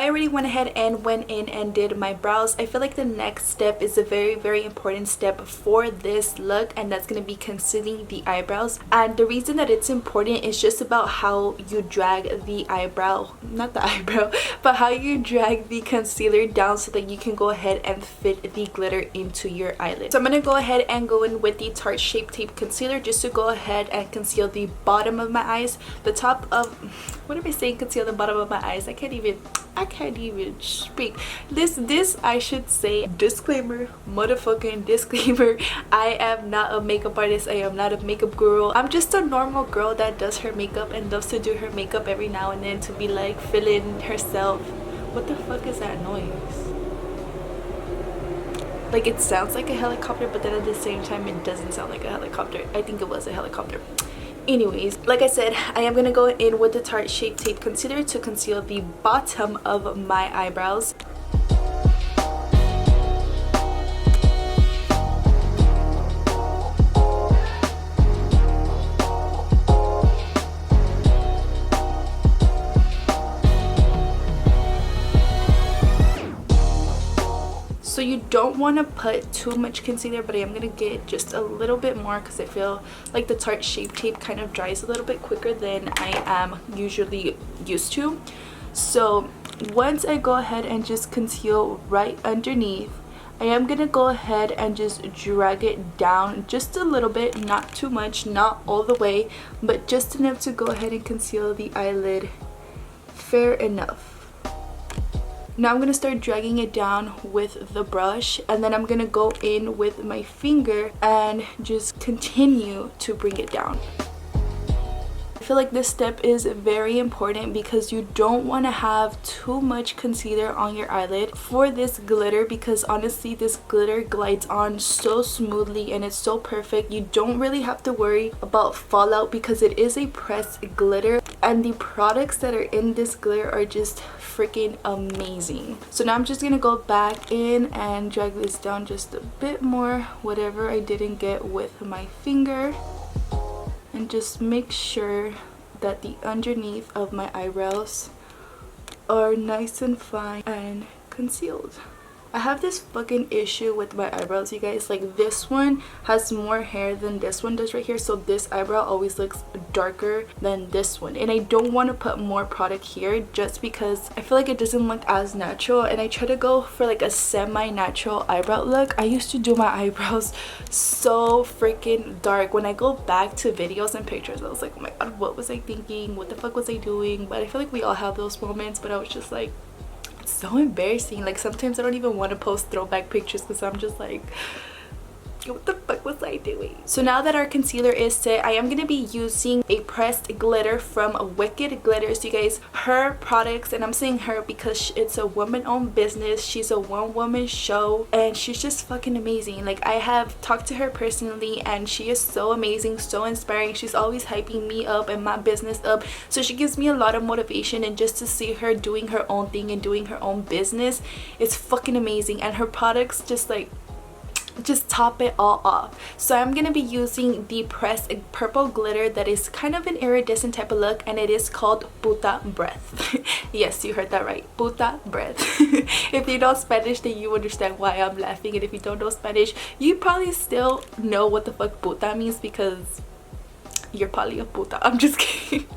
I already went ahead and went in and did my brows. I feel like the next step is a very important step for this look, and that's going to be concealing the eyebrows. And the reason that it's important is just about how you drag the eyebrow, not the eyebrow, but how you drag the concealer down so that you can go ahead and fit the glitter into your eyelid. So I'm going to go ahead and go in with the Tarte Shape Tape Concealer just to go ahead and conceal the bottom of my eyes, the top of, what am I saying, conceal the bottom of my eyes? I can't even speak. This I should say, disclaimer, motherfucking disclaimer, I am not a makeup artist. I am not a makeup guru. I'm just a normal girl that does her makeup and loves to do her makeup every now and then to be like filling herself. What the fuck is that noise? Like, it sounds like a helicopter, but then at the same time it doesn't sound like a helicopter. I think it was a helicopter. Anyways, like I said, I am going to go in with the Tarte Shape Tape Concealer to conceal the bottom of my eyebrows. So you don't want to put too much concealer, but I am going to get just a little bit more because I feel like the Tarte Shape Tape kind of dries a little bit quicker than I am usually used to. So once I go ahead and just conceal right underneath, I am going to go ahead and just drag it down just a little bit, not too much, not all the way, but just enough to go ahead and conceal the eyelid. Fair enough. Now I'm going to start dragging it down with the brush, and then I'm going to go in with my finger and just continue to bring it down. I feel like this step is very important because you don't want to have too much concealer on your eyelid for this glitter, because honestly this glitter glides on so smoothly and it's so perfect. You don't really have to worry about fallout because it is a pressed glitter, and the products that are in this glitter are just freaking amazing. So now I'm just gonna go back in and drag this down just a bit more, whatever I didn't get with my finger, and just make sure that the underneath of my eyebrows are nice and fine and concealed. I have this fucking issue with my eyebrows, you guys. Like, this one has more hair than this one does right here, so this eyebrow always looks darker than this one, and I don't want to put more product here just because I feel like it doesn't look as natural, and I try to go for like a semi-natural eyebrow look. I used to do my eyebrows so freaking dark. When I go back to videos and pictures, I was like, oh my god, what was I thinking? What the fuck was I doing? But I feel like we all have those moments, but I was just like, so embarrassing. Like, sometimes I don't even want to post throwback pictures because I'm just like, what the fuck was I doing? So now that our concealer is set, I am going to be using a pressed glitter from Wicked Glitters, you guys. Her products, and I'm saying her because it's a woman-owned business, she's a one-woman show, and she's just fucking amazing. Like, I have talked to her personally and she is so amazing, so inspiring. She's always hyping me up and my business up, so she gives me a lot of motivation, and just to see her doing her own thing and doing her own business, it's fucking amazing. And her products just top it all off. So I'm gonna be using the pressed purple glitter that is kind of an iridescent type of look, and it is called Puta Breath. Yes, you heard that right, Puta Breath. If you know Spanish, then you understand why I'm laughing, and if you don't know Spanish, you probably still know what the fuck puta means because you're probably a puta. I'm just kidding.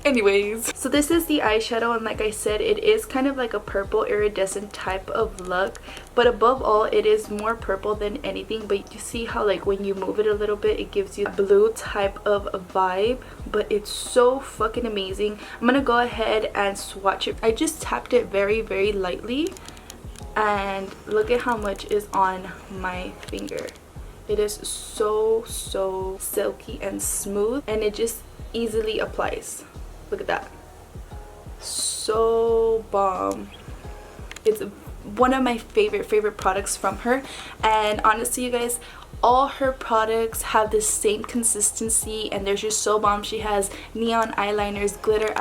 Anyways, so this is the eyeshadow, and like I said, it is kind of like a purple iridescent type of look, but above all it is more purple than anything. But you see how, like, when you move it a little bit, it gives you a blue type of vibe, but it's so fucking amazing. I'm gonna go ahead and swatch it. I just tapped it very lightly, and look at how much is on my finger. It is so silky and smooth, and it just easily applies. Look at that, so bomb. It's one of my favorite products from her, and honestly, you guys, all her products have the same consistency and they're just so bomb. She has neon eyeliners, glitter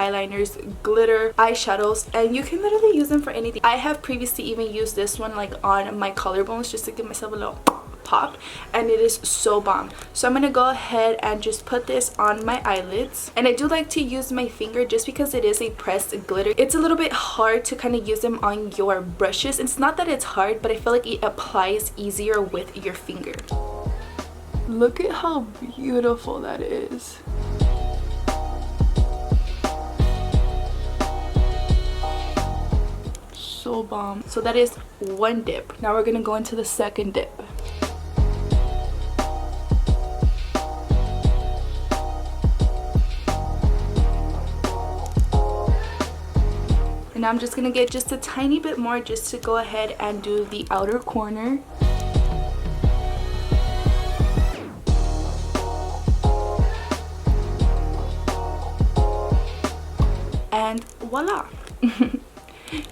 eyeshadows, and you can literally use them for anything. I have previously even used this one like on my collarbones just to give myself a little pop, and it is so bomb. So I'm gonna go ahead and just put this on my eyelids, and I do like to use my finger just because it is a pressed glitter. It's a little bit hard to kind of use them on your brushes. It's not that it's hard, but I feel like it applies easier with your finger. Look at how beautiful that is. So bomb. So that is one dip. Now we're gonna go into the second dip. And I'm just gonna get just a tiny bit more just to go ahead and do the outer corner. And voila.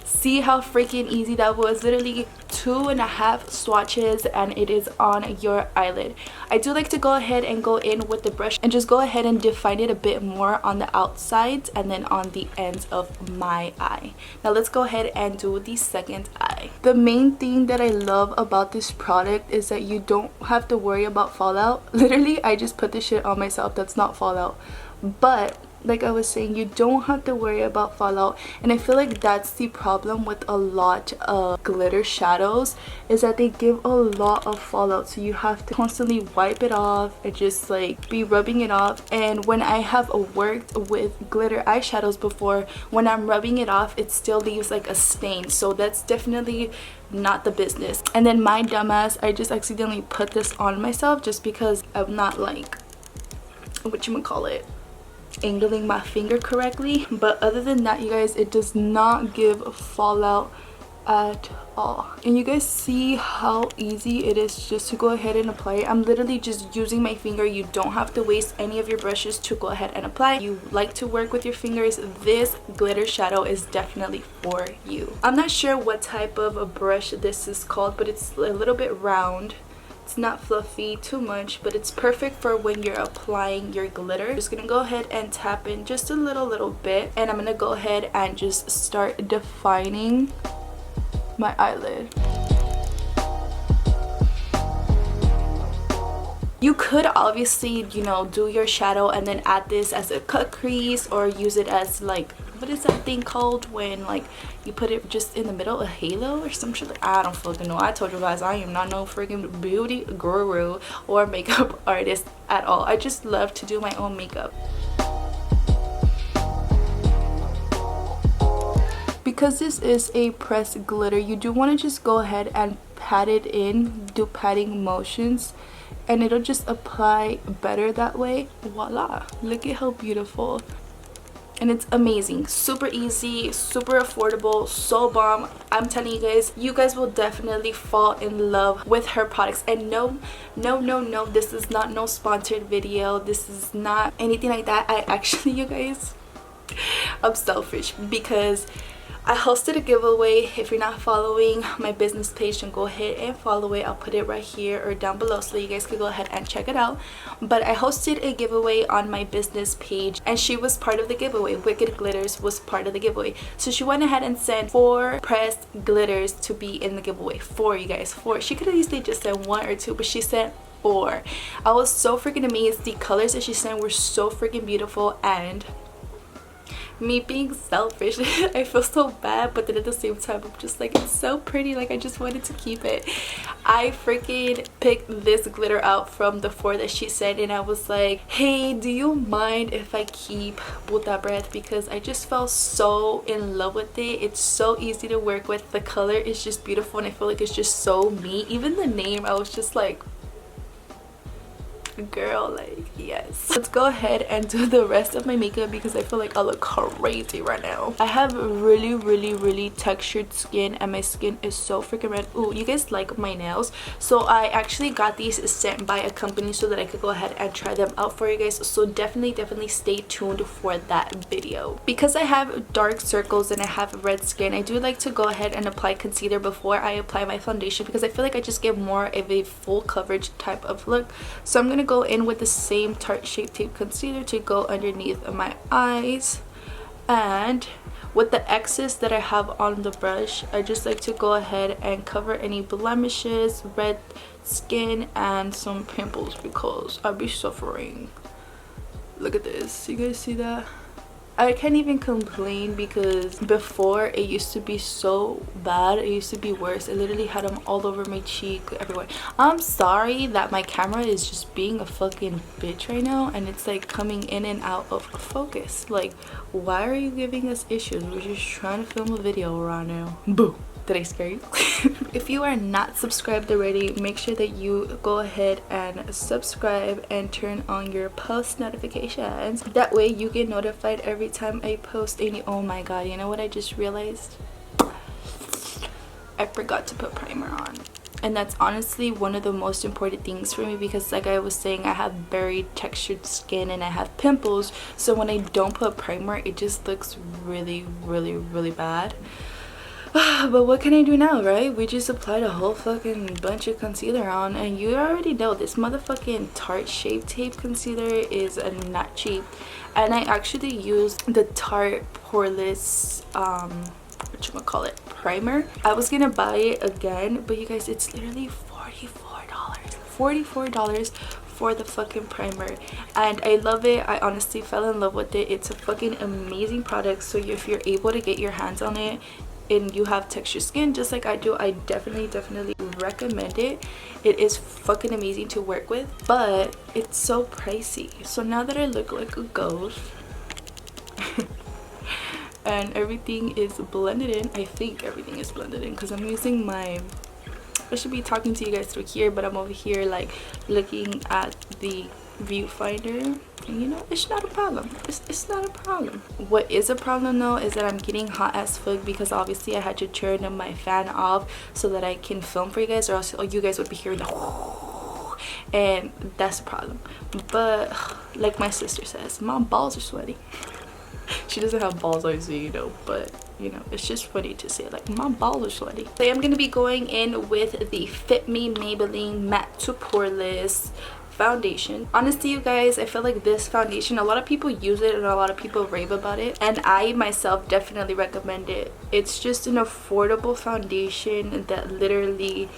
See how freaking easy that was? Literally 2.5 swatches and it is on your eyelid. I do like to go ahead and go in with the brush and just go ahead and define it a bit more on the outsides and then on the ends of my eye. Now let's go ahead and do the second eye. The main thing that I love about this product is that you don't have to worry about fallout. Literally, I just put this shit on myself. That's not fallout. But like I was saying, you don't have to worry about fallout, and I feel like that's the problem with a lot of glitter shadows, is that they give a lot of fallout, so you have to constantly wipe it off and just like be rubbing it off. And when I have worked with glitter eyeshadows before, when I'm rubbing it off, it still leaves like a stain, so that's definitely not the business. And then my dumbass, I just accidentally put this on myself just because I'm not like, whatchamacallit, angling my finger correctly. But other than that, you guys, it does not give fallout at all. And you guys see how easy it is just to go ahead and apply it. I'm literally just using my finger. You don't have to waste any of your brushes to go ahead and apply. You like to work with your fingers, this glitter shadow is definitely for you. I'm not sure what type of a brush this is called, but it's a little bit round. It's not fluffy too much, but it's perfect for when you're applying your glitter. I'm just gonna go ahead and tap in just a little bit, and I'm gonna go ahead and just start defining my eyelid. You could obviously, you know, do your shadow and then add this as a cut crease, or use it as like, what is that thing called when like you put it just in the middle, a halo or some shit? Like, I don't fucking know. I told you guys, I am not no freaking beauty guru or makeup artist at all. I just love to do my own makeup. Because this is a pressed glitter, you do want to just go ahead and pat it in, do patting motions, and it'll just apply better that way. Voila, look at how beautiful. And it's amazing, super easy, super affordable, so bomb. I'm telling you guys will definitely fall in love with her products. And no, this is not no sponsored video, this is not anything like that. I actually, you guys, I'm selfish because I hosted a giveaway. If you're not following my business page, then go ahead and follow it. I'll put it right here or down below so you guys can go ahead and check it out. But I hosted a giveaway on my business page, and she was part of the giveaway. Wicked Glitters was part of the giveaway. So she went ahead and sent 4 pressed glitters to be in the giveaway. 4, you guys, 4. She could have easily just sent 1 or 2, but she sent 4. I was so freaking amazed. The colors that she sent were so freaking beautiful, and me being selfish, I feel so bad, but then at the same time I'm just like, it's so pretty, like I just wanted to keep it. I freaking picked this glitter out from the 4 that she sent, and I was like, hey, do you mind if I keep Buta Breath, because I just fell so in love with it. It's so easy to work with, the color is just beautiful, and I feel like it's just so me. Even the name, I was just like, girl, like, yes. Let's go ahead and do the rest of my makeup because I feel like I look crazy right now. I have really textured skin, and my skin is so freaking red. Ooh, you guys like my nails, so I actually got these sent by a company so that I could go ahead and try them out for you guys. So definitely stay tuned for that video. Because I have dark circles and I have red skin, I do like to go ahead and apply concealer before I apply my foundation because I feel like I just get more of a full coverage type of look. So I'm gonna go in with the same Tarte Shape Tape concealer to go underneath my eyes, and with the excess that I have on the brush, I just like to go ahead and cover any blemishes, red skin, and some pimples because I'll be suffering. Look at this. You guys see that? I can't even complain because before it used to be so bad. It used to be worse. I literally had them all over my cheek, everywhere. I'm sorry that my camera is just being a fucking bitch right now and it's like coming in and out of focus. Like, why are you giving us issues? We're just trying to film a video right now. Boo. Did I scare you? If you are not subscribed already, make sure that you go ahead and subscribe and turn on your post notifications. That way you get notified every time I post any. Oh my god, you know what I just realized? I forgot to put primer on. And that's honestly one of the most important things for me because like I was saying, I have very textured skin and I have pimples. So when I don't put primer, it just looks really, really, really bad. But what can I do now, right? We just applied a whole fucking bunch of concealer on and you already know this motherfucking Tarte Shape Tape concealer is not cheap. And I actually used the Tarte Poreless whatchamacallit primer. I was gonna buy it again, but you guys, it's literally $44 for the fucking primer and I love it. I honestly fell in love with it. It's a fucking amazing product. So if you're able to get your hands on it and you have textured skin just like I do, I definitely recommend it. It is fucking amazing to work with, but it's so pricey. So now that I look like a ghost and everything is blended in, I think everything is blended in because I'm using my, I should be talking to you guys through here, but I'm over here like looking at the viewfinder and you know, it's not a problem. It's not a problem. What is a problem though is that I'm getting hot as fuck because obviously I had to turn my fan off so that I can film for you guys, or else you guys would be hearing the and that's a problem. But like my sister says, my balls are sweaty. She doesn't have balls obviously, you know, but you know, it's just funny to say like my balls are sweaty. Today I'm gonna be going in with the Fit Me Maybelline Matte to Poreless foundation. Honestly, you guys, I feel like this foundation, a lot of people use it and a lot of people rave about it, and I myself definitely recommend it. It's just an affordable foundation that literally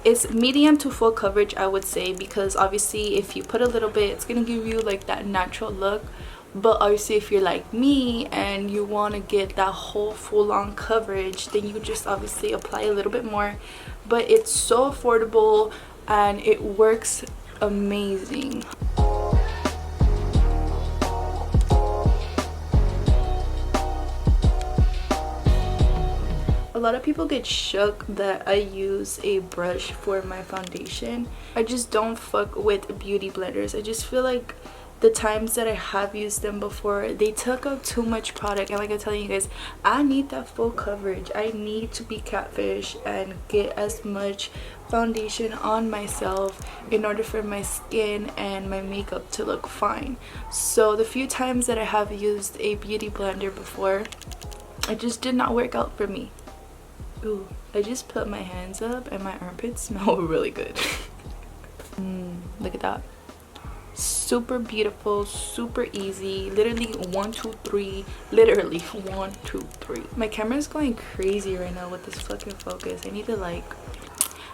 is medium to full coverage, I would say, because obviously if you put a little bit, it's gonna give you like that natural look. But obviously if you're like me and you want to get that whole full-on coverage, then you just obviously apply a little bit more. But it's so affordable and it works amazing. A lot of people get shook that I use a brush for my foundation. I just don't fuck with beauty blenders. I just feel like the times that I have used them before, they took out too much product, and like I'm telling you guys, I need that full coverage. I need to be catfish and get as much foundation on myself in order for my skin and my makeup to look fine. So the few times that I have used a beauty blender before, it just did not work out for me. Ooh, I just put my hands up and my armpits smell really good. Look at that. Super beautiful, super easy. Literally 1 2 3, literally 1 2 3. My camera is going crazy right now with this fucking focus. I need to like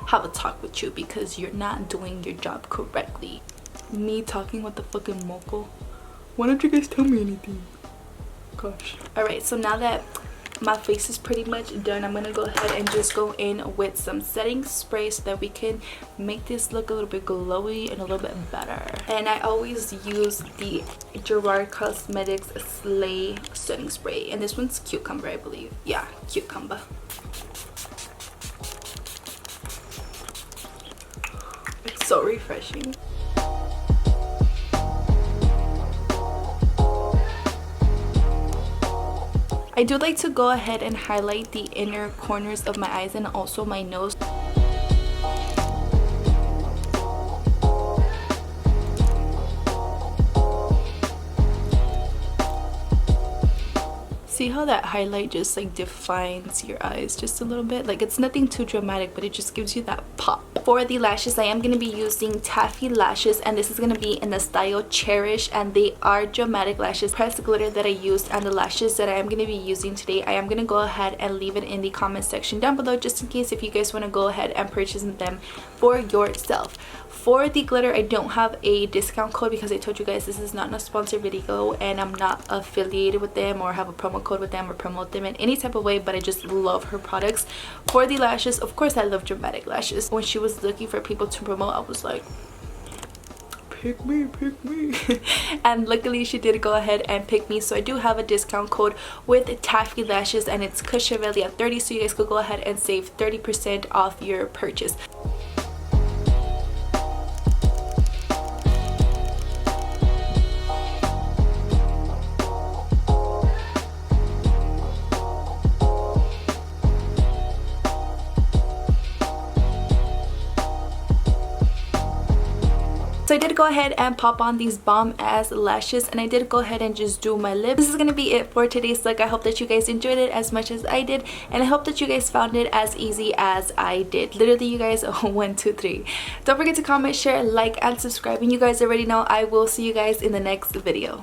have a talk with you because you're not doing your job correctly. Me talking with the fucking moco. Why don't you guys tell me anything? Gosh. All right, so now that my face is pretty much done, I'm gonna go ahead and just go in with some setting spray so that we can make this look a little bit glowy and a little bit better. And I always use the Gerard Cosmetics Slay setting spray, and this one's cucumber, I believe. Yeah, cucumber. It's so refreshing. I do like to go ahead and highlight the inner corners of my eyes and also my nose. See how that highlight just like defines your eyes just a little bit? Like it's nothing too dramatic, but it just gives you that pop. for the lashes, I am going to be using Taffy lashes, and this is going to be in the style Cherish, and they are dramatic lashes. Pressed glitter that I used and the lashes that I am going to be using today, I am going to go ahead and leave it in the comment section down below, just in case if you guys want to go ahead and purchase them for yourself. For the glitter, I don't have a discount code because I told you guys this is not a sponsored video and I'm not affiliated with them or have a promo code with them or promote them in any type of way, but I just love her products. For the lashes, of course I love dramatic lashes. When she was looking for people to promote, I was like, pick me, pick me. And luckily she did go ahead and pick me, so I do have a discount code with Taffy lashes, and it's Evelia 30, so you guys could go ahead and save 30% off your purchase. So I did go ahead and pop on these bomb ass lashes, and I did go ahead and just do my lips. This is gonna be it for today's look. I hope that you guys enjoyed it as much as I did, and I hope that you guys found it as easy as I did. Literally, you guys, 1, 2, 3. Don't forget to comment, share, like, and subscribe, and you guys already know I will see you guys in the next video.